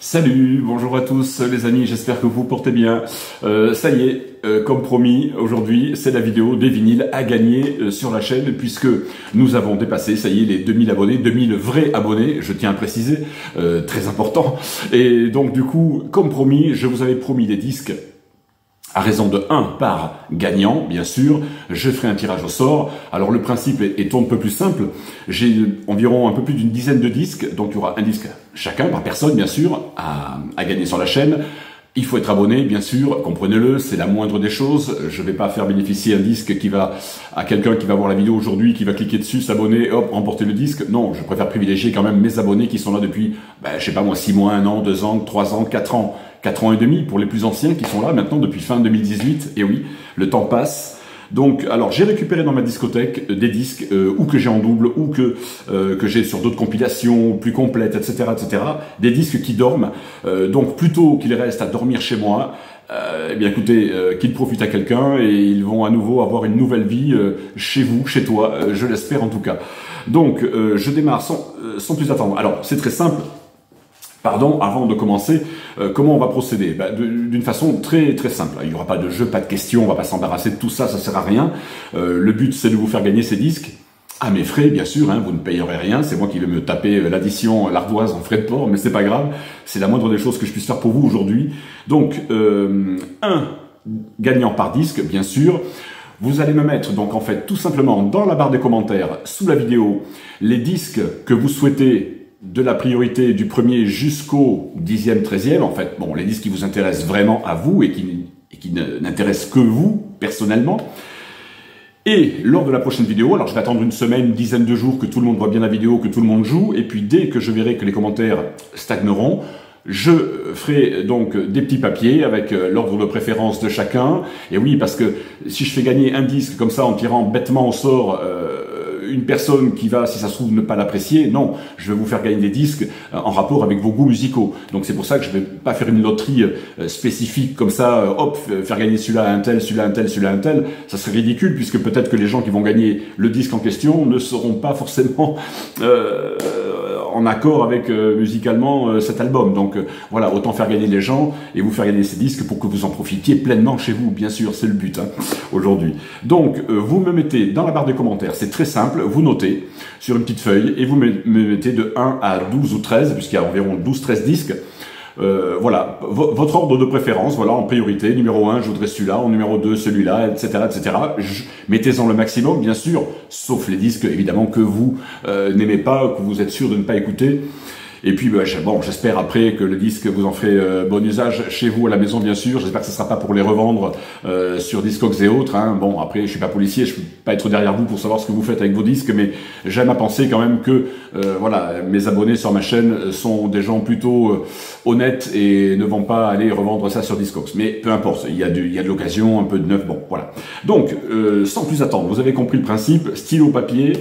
Salut, bonjour à tous les amis, j'espère que vous portez bien. Ça y est, comme promis, aujourd'hui c'est la vidéo des vinyles à gagner sur la chaîne puisque nous avons dépassé, ça y est, les 2000 abonnés, 2000 vrais abonnés, je tiens à préciser, très important. Et donc du coup, comme promis, je vous avais promis des disques à raison de 1 par gagnant, bien sûr. Je ferai un tirage au sort. Alors le principe est un peu plus simple. J'ai environ un peu plus d'une dizaine de disques, donc il y aura un disque chacun, par personne bien sûr, à gagner sur la chaîne. Il faut être abonné, bien sûr, comprenez-le, c'est la moindre des choses. Je ne vais pas faire bénéficier un disque qui va à quelqu'un qui va voir la vidéo aujourd'hui, qui va cliquer dessus, s'abonner, hop, remporter le disque. Non, je préfère privilégier quand même mes abonnés qui sont là depuis, je sais pas moi, 6 mois, 1 an, 2 ans, 3 ans, 4 ans. 4 ans et demi pour les plus anciens qui sont là maintenant depuis fin 2018. Et oui, le temps passe. Donc, alors j'ai récupéré dans ma discothèque des disques ou que j'ai en double ou que j'ai sur d'autres compilations plus complètes, etc., etc. Des disques qui dorment. Donc plutôt qu'ils restent à dormir chez moi, eh bien écoutez, qu'ils profitent à quelqu'un et ils vont à nouveau avoir une nouvelle vie chez vous, chez toi. Je l'espère en tout cas. Donc je démarre sans plus attendre. Alors c'est très simple. Pardon, avant de commencer, comment on va procéder? D'une façon très très simple. Il n'y aura pas de jeu, pas de questions, on va pas s'embarrasser de tout ça, ça sert à rien. Le but c'est de vous faire gagner ces disques à mes frais, bien sûr, hein, vous ne payerez rien, c'est moi qui vais me taper l'addition, l'ardoise en frais de port, mais c'est pas grave, c'est la moindre des choses que je puisse faire pour vous aujourd'hui. Donc, un gagnant par disque, bien sûr. Vous allez me mettre donc en fait tout simplement dans la barre des commentaires, sous la vidéo, les disques que vous souhaitez de la priorité du premier jusqu'au 10e, 13e, en fait, bon, les disques qui vous intéressent vraiment à vous et qui n'intéressent que vous, personnellement. Et lors de la prochaine vidéo, alors je vais attendre une semaine, une dizaine de jours que tout le monde voit bien la vidéo, que tout le monde joue, et puis dès que je verrai que les commentaires stagneront, je ferai donc des petits papiers avec l'ordre de préférence de chacun. Et oui, parce que si je fais gagner un disque comme ça en tirant bêtement au sort une personne qui va, si ça se trouve, ne pas l'apprécier, non, je vais vous faire gagner des disques en rapport avec vos goûts musicaux. Donc c'est pour ça que je vais pas faire une loterie spécifique comme ça, hop, faire gagner celui-là à un tel, celui-là à un tel, celui-là à un tel. Ça serait ridicule puisque peut-être que les gens qui vont gagner le disque en question ne seront pas forcément en accord avec musicalement cet album. Donc voilà, autant faire gagner les gens et vous faire gagner ces disques pour que vous en profitiez pleinement chez vous, bien sûr, c'est le but aujourd'hui. Donc vous me mettez dans la barre des commentaires, c'est très simple, vous notez sur une petite feuille et vous me mettez de 1 à 12 ou 13, puisqu'il y a environ 12-13 disques. Voilà, votre ordre de préférence, voilà, en priorité, numéro 1, je voudrais celui-là, en numéro 2, celui-là, etc., etc. Mettez-en le maximum, bien sûr, sauf les disques, évidemment, que vous n'aimez pas, que vous êtes sûr de ne pas écouter. Et puis, bon, j'espère après que le disque, vous en ferez bon usage chez vous à la maison, bien sûr. J'espère que ce ne sera pas pour les revendre sur Discogs et autres. Hein. Bon, après, je suis pas policier, je peux pas être derrière vous pour savoir ce que vous faites avec vos disques, mais j'aime à penser quand même que, voilà, mes abonnés sur ma chaîne sont des gens plutôt honnêtes et ne vont pas aller revendre ça sur Discogs. Mais peu importe, il y a de l'occasion, un peu de neuf, bon, voilà. Donc, sans plus attendre, vous avez compris le principe, stylo papier.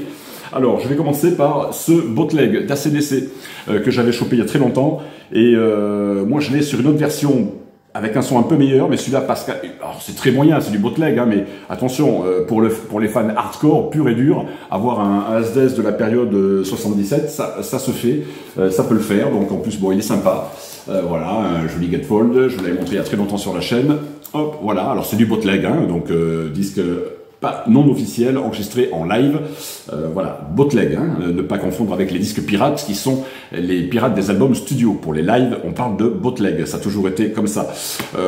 Alors, je vais commencer par ce bootleg d'ACDC que j'avais chopé il y a très longtemps. Et moi, je l'ai sur une autre version avec un son un peu meilleur, mais celui-là passe... Alors, c'est très moyen, c'est du bootleg, hein, mais attention, pour les fans hardcore, pur et dur, avoir un ASDS de la période 77, ça se fait, ça peut le faire. Donc, en plus, bon, il est sympa. Voilà, un joli gatefold, je vous l'avais montré il y a très longtemps sur la chaîne. Hop, voilà, alors c'est du bootleg, hein, donc disque... pas non officiel, enregistré en live, voilà, bootleg, hein, ne pas confondre avec les disques pirates qui sont les pirates des albums studio. Pour les lives, on parle de bootleg, ça a toujours été comme ça.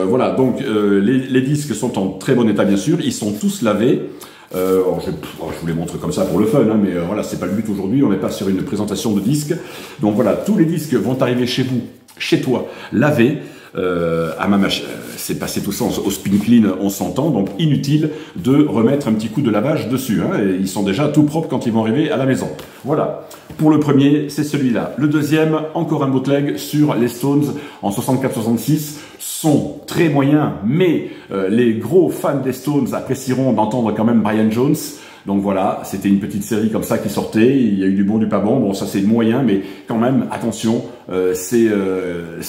Voilà, donc les disques sont en très bon état bien sûr, ils sont tous lavés. Je vous les montre comme ça pour le fun, hein, mais voilà, c'est pas le but aujourd'hui, on n'est pas sur une présentation de disques. Donc voilà, tous les disques vont arriver chez vous, chez toi, lavés. À ma machine, c'est passé tout ça au spin clean, on s'entend, donc inutile de remettre un petit coup de lavage dessus, hein, et ils sont déjà tout propres quand ils vont arriver à la maison. Voilà, pour le premier, c'est celui-là. Le deuxième, encore un bootleg sur les Stones en 64-66, son très moyen, mais les gros fans des Stones apprécieront d'entendre quand même Brian Jones. Donc voilà, c'était une petite série comme ça qui sortait, il y a eu du bon, du pas bon, bon ça c'est moyen, mais quand même, attention, c'est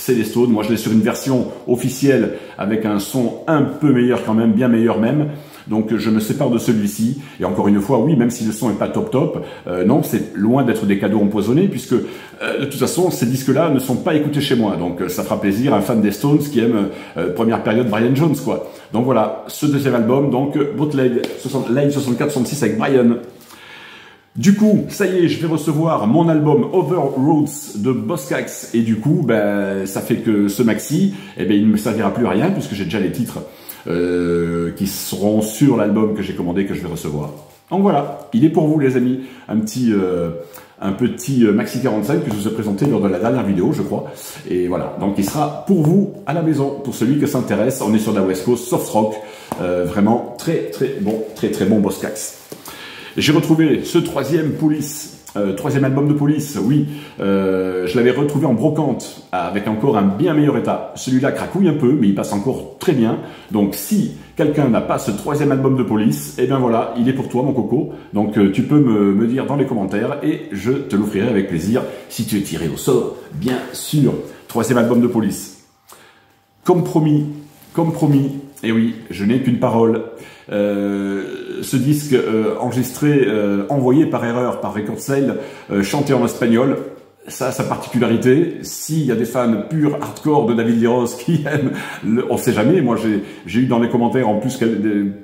les Stones. Moi je l'ai sur une version officielle avec un son un peu meilleur quand même, bien meilleur même. Donc je me sépare de celui-ci. Et encore une fois, oui, même si le son est pas top, non, c'est loin d'être des cadeaux empoisonnés, puisque de toute façon, ces disques-là ne sont pas écoutés chez moi. Donc ça fera plaisir à un fan des Stones qui aime première période Brian Jones, quoi. Donc voilà, ce deuxième album, donc Bootleg Line 64-66 avec Brian. Du coup, ça y est, je vais recevoir mon album Overroads de Boskax, et du coup, ben, ça fait que ce maxi, eh ben, il ne me servira plus à rien, puisque j'ai déjà les titres qui seront sur l'album que j'ai commandé, que je vais recevoir. Donc voilà, il est pour vous les amis, un petit maxi 45 que je vous ai présenté lors de la dernière vidéo, je crois. Et voilà, donc il sera pour vous à la maison, pour celui que s'intéresse. On est sur la West Coast, soft rock, vraiment très bon Boskax. J'ai retrouvé ce troisième album de Police, oui, je l'avais retrouvé en brocante, avec encore un bien meilleur état. Celui-là cracouille un peu, mais il passe encore très bien. Donc si quelqu'un n'a pas ce troisième album de Police, eh bien voilà, il est pour toi mon coco. Donc tu peux me dire dans les commentaires et je te l'offrirai avec plaisir, si tu es tiré au sort, bien sûr. Troisième album de Police. Comme promis, et oui, je n'ai qu'une parole. Ce disque enregistré, envoyé par erreur par Record Sale, chanté en espagnol, ça a sa particularité. S'il y a des fans purs hardcore de David Lee Roth qui aiment, on sait jamais. Moi, j'ai eu dans les commentaires en plus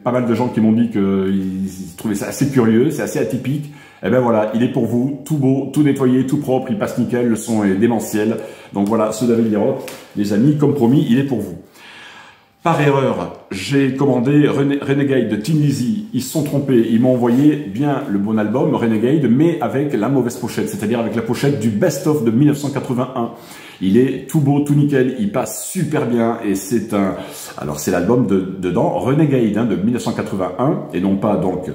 pas mal de gens qui m'ont dit qu'ils trouvaient ça assez curieux, c'est assez atypique. Et ben voilà, il est pour vous, tout beau, tout nettoyé, tout propre, il passe nickel, le son est démentiel. Donc voilà, ce David Lee Roth, les amis, comme promis, il est pour vous. Par erreur, j'ai commandé Renegade de Tin Lizzy. Ils se sont trompés. Ils m'ont envoyé bien le bon album, Renegade, mais avec la mauvaise pochette, c'est-à-dire avec la pochette du best-of de 1981. Il est tout beau, tout nickel, il passe super bien et c'est un... Alors c'est l'album dedans, Renegade hein, de 1981 et non pas donc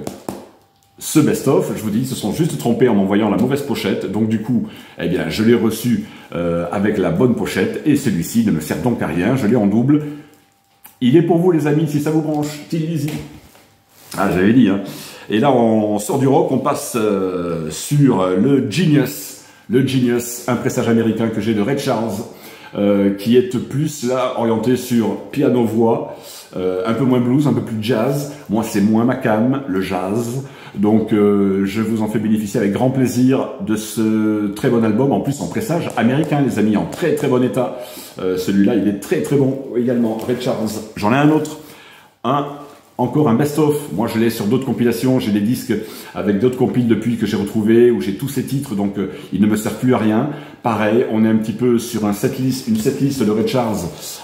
ce best-of. Je vous dis, ils se sont juste trompés en m'envoyant la mauvaise pochette. Donc du coup, eh bien, je l'ai reçu avec la bonne pochette et celui-ci ne me sert donc à rien. Je l'ai en double. Il est pour vous les amis, si ça vous branche, Tin Lizzy. Ah, j'avais dit, hein. Et là, on sort du rock, on passe sur le Genius, un pressage américain que j'ai de Ray Charles, qui est plus là orienté sur piano-voix, un peu moins blues, un peu plus jazz. Moi, c'est moins ma came, le jazz. Donc, je vous en fais bénéficier avec grand plaisir de ce très bon album, en plus en pressage américain, les amis, en très bon état. Celui-là, il est très bon également, Ray Charles. J'en ai un autre, encore un best-of. Moi, je l'ai sur d'autres compilations. J'ai des disques avec d'autres compiles depuis que j'ai retrouvé, où j'ai tous ces titres, donc il ne me sert plus à rien. Pareil, on est un petit peu sur une setlist de Ray Charles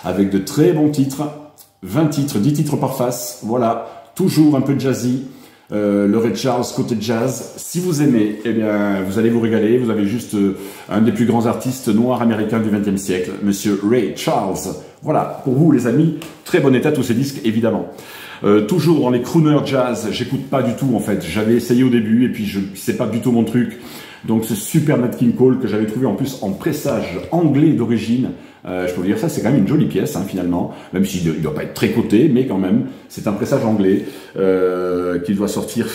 avec de très bons titres. 20 titres, 10 titres par face. Voilà, toujours un peu jazzy. Le Ray Charles côté jazz. Si vous aimez, eh bien, vous allez vous régaler. Vous avez juste un des plus grands artistes noirs américains du XXe siècle, Monsieur Ray Charles. Voilà, pour vous les amis, très bon état tous ces disques évidemment. Toujours dans les crooners jazz, j'écoute pas du tout en fait. J'avais essayé au début et puis c'est pas du tout mon truc. Donc ce super Nat King Cole que j'avais trouvé en plus en pressage anglais d'origine. Je peux vous dire ça, c'est quand même une jolie pièce hein, finalement, même s'il ne doit pas être très coté, mais quand même, c'est un pressage anglais qui doit sortir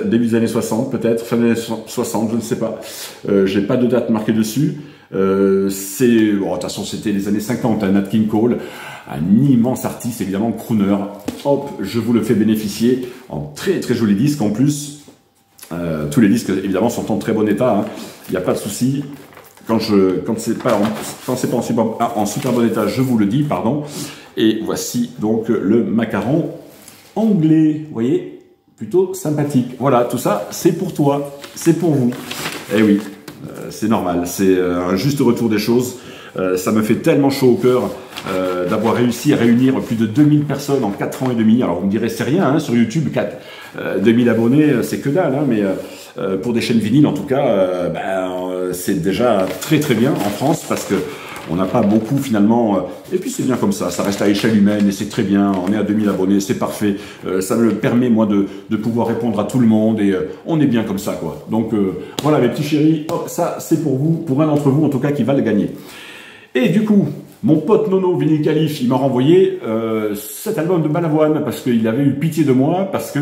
début des années 60 peut-être, fin des années 60, je ne sais pas. J'ai pas de date marquée dessus. De toute façon, c'était les années 50, hein, Nat King Cole, un immense artiste, évidemment, crooner. Hop, je vous le fais bénéficier en très joli disque en plus. Tous les disques, évidemment, sont en très bon état, il n'y a pas de souci. Quand c'est pas en super bon état, je vous le dis, pardon. Et voici donc le macaron anglais, vous voyez, plutôt sympathique. Voilà, tout ça, c'est pour toi, c'est pour vous. Eh oui, c'est normal, c'est un juste retour des choses. Ça me fait tellement chaud au cœur d'avoir réussi à réunir plus de 2000 personnes en 4 ans et demi. Alors vous me direz, c'est rien, hein, sur YouTube, 2000 abonnés, c'est que dalle, hein, mais pour des chaînes vinyles, en tout cas, c'est déjà très bien en France, parce que on n'a pas beaucoup finalement, et puis c'est bien comme ça reste à échelle humaine, et c'est très bien, on est à 2000 abonnés, c'est parfait, ça me permet moi de pouvoir répondre à tout le monde, et on est bien comme ça quoi. Donc voilà mes petits chéris, hop, ça c'est pour vous, pour un d'entre vous en tout cas qui va le gagner. Et du coup, mon pote Nono Vinyl Calif, il m'a renvoyé cet album de Balavoine parce qu'il avait eu pitié de moi, parce que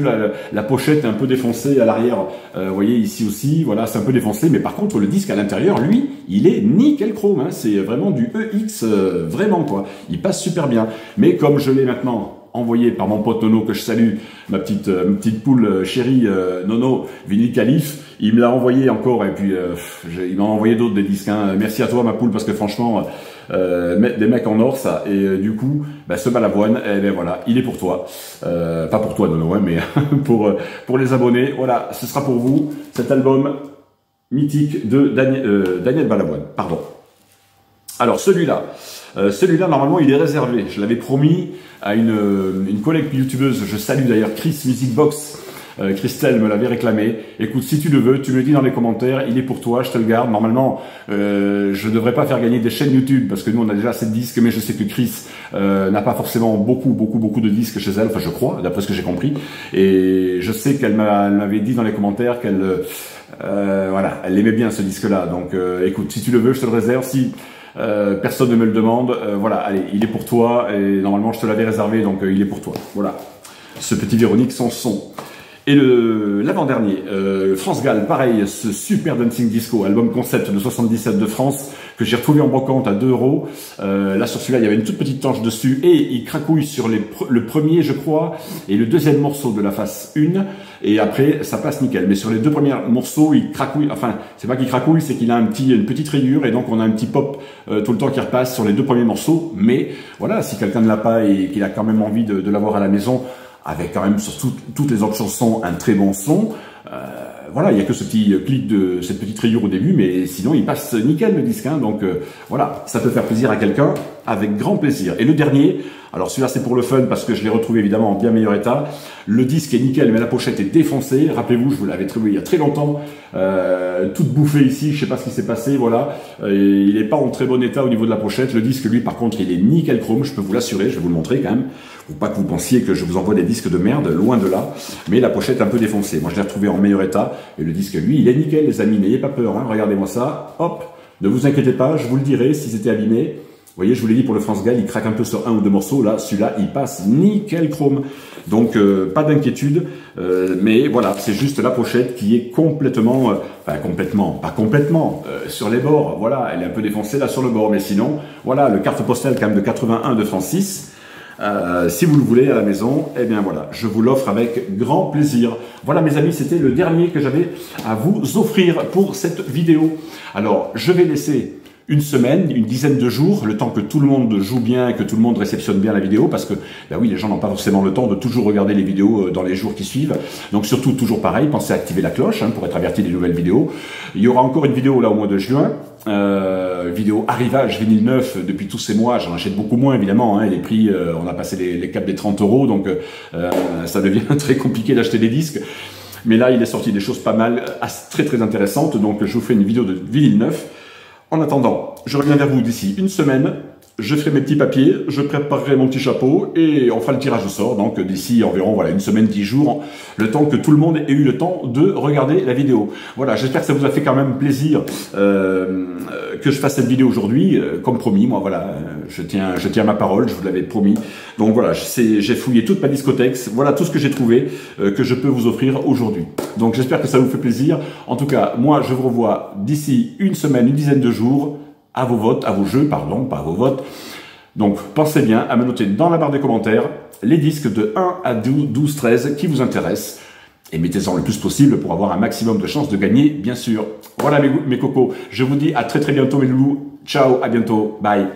la pochette est un peu défoncée à l'arrière. Vous voyez ici aussi, voilà, c'est un peu défoncé, mais par contre le disque à l'intérieur, lui, il est nickel chrome, hein, c'est vraiment du EX, vraiment quoi. Il passe super bien. Mais comme je l'ai maintenant envoyé par mon pote Nono, que je salue, ma petite poule chérie Nono, Vinyle Calife. Il me l'a envoyé encore, et puis il m'a envoyé d'autres des disques. Hein. Merci à toi ma poule, parce que franchement, des mecs en or ça. Et du coup, ce Balavoine, eh ben voilà, il est pour toi. Pas pour toi Nono, hein, mais pour les abonnés. Voilà, ce sera pour vous, cet album mythique de Daniel Balavoine. Pardon. Alors celui-là, normalement il est réservé. Je l'avais promis à une collègue youtubeuse. Je salue d'ailleurs Chris Musicbox. Christelle me l'avait réclamé. Écoute, si tu le veux, tu me le dis dans les commentaires. Il est pour toi, je te le garde. Normalement, je devrais pas faire gagner des chaînes YouTube parce que nous on a déjà assez de disques, mais je sais que Chris n'a pas forcément beaucoup de disques chez elle. Enfin, je crois, d'après ce que j'ai compris. Et je sais qu'elle m'avait dit dans les commentaires qu'elle voilà, elle aimait bien ce disque-là. Donc, écoute, si tu le veux, je te le réserve. Si personne ne me le demande, voilà, allez, il est pour toi. Et normalement, je te l'avais réservé, donc il est pour toi. Voilà, ce petit Véronique sans son. Et l'avant-dernier, France Gall, pareil, ce super Dancing Disco, album concept de 77 de France, que j'ai retrouvé en brocante à 2 €. Là, sur celui-là, il y avait une toute petite tanche dessus, et il cracouille sur le premier, je crois, et le deuxième morceau de la face 1, et après, ça passe nickel. Mais sur les deux premiers morceaux, il cracouille, enfin, c'est pas qu'il cracouille, c'est qu'il a une petite rayure, et donc on a un petit pop tout le temps qui repasse sur les deux premiers morceaux. Mais voilà, si quelqu'un ne l'a pas et qu'il a quand même envie de l'avoir à la maison, avec quand même sur toutes les autres chansons un très bon son. Voilà, il n'y a que ce petit clic de cette petite rayure au début, mais sinon il passe nickel le disque. Hein, donc voilà, ça peut faire plaisir à quelqu'un avec grand plaisir. Et le dernier, alors celui-là c'est pour le fun parce que je l'ai retrouvé évidemment en bien meilleur état. Le disque est nickel, mais la pochette est défoncée. Rappelez-vous, je vous l'avais trouvé il y a très longtemps, toute bouffée ici, je sais pas ce qui s'est passé, voilà. Il n'est pas en très bon état au niveau de la pochette. Le disque, lui, par contre, il est nickel chrome, je peux vous l'assurer, je vais vous le montrer quand même. Faut pas que vous pensiez que je vous envoie des disques de merde, loin de là. Mais la pochette est un peu défoncée. Moi, je l'ai retrouvé en meilleur état. Et le disque, lui, il est nickel, les amis. N'ayez pas peur, hein. Regardez-moi ça. Hop, ne vous inquiétez pas, je vous le dirai si c'était abîmé. Vous voyez, je vous l'ai dit pour le France Gall, il craque un peu sur un ou deux morceaux. Là, celui-là, il passe nickel chrome. Donc, pas d'inquiétude. Mais voilà, c'est juste la pochette qui est complètement, pas complètement, sur les bords. Voilà, elle est un peu défoncée là sur le bord. Mais sinon, voilà, le carte postale quand même de 81 de Francis. Si vous le voulez à la maison, eh bien voilà, je vous l'offre avec grand plaisir. Voilà mes amis, c'était le dernier que j'avais à vous offrir pour cette vidéo. Alors, je vais laisser une semaine, une dizaine de jours, le temps que tout le monde joue bien et que tout le monde réceptionne bien la vidéo, parce que, ben oui, les gens n'ont pas forcément le temps de toujours regarder les vidéos dans les jours qui suivent. Donc surtout, toujours pareil, pensez à activer la cloche hein, pour être averti des nouvelles vidéos. Il y aura encore une vidéo là au mois de juin, vidéo arrivage vinyle neuf. Depuis tous ces mois, j'en achète beaucoup moins évidemment, hein, les prix, on a passé les caps des 30 €, donc ça devient très compliqué d'acheter des disques. Mais là, il est sorti des choses pas mal, très intéressantes, donc je vous fais une vidéo de vinyle neuf. En attendant, je reviens vers vous d'ici une semaine, je ferai mes petits papiers, je préparerai mon petit chapeau et on fera le tirage au sort. Donc d'ici environ voilà, une semaine, 10 jours, le temps que tout le monde ait eu le temps de regarder la vidéo. Voilà, j'espère que ça vous a fait quand même plaisir que je fasse cette vidéo aujourd'hui. Comme promis, moi voilà, je tiens ma parole, je vous l'avais promis. Donc voilà, j'ai fouillé toute ma discothèque, voilà tout ce que j'ai trouvé que je peux vous offrir aujourd'hui. Donc j'espère que ça vous fait plaisir. En tout cas, moi je vous revois d'ici une semaine, une dizaine de jours, à vos votes, à vos jeux, pardon, pas à vos votes. Donc pensez bien à me noter dans la barre des commentaires les disques de 1 à 12, 13 qui vous intéressent. Et mettez-en le plus possible pour avoir un maximum de chances de gagner, bien sûr. Voilà mes cocos, je vous dis à très bientôt mes loulous. Ciao, à bientôt, bye.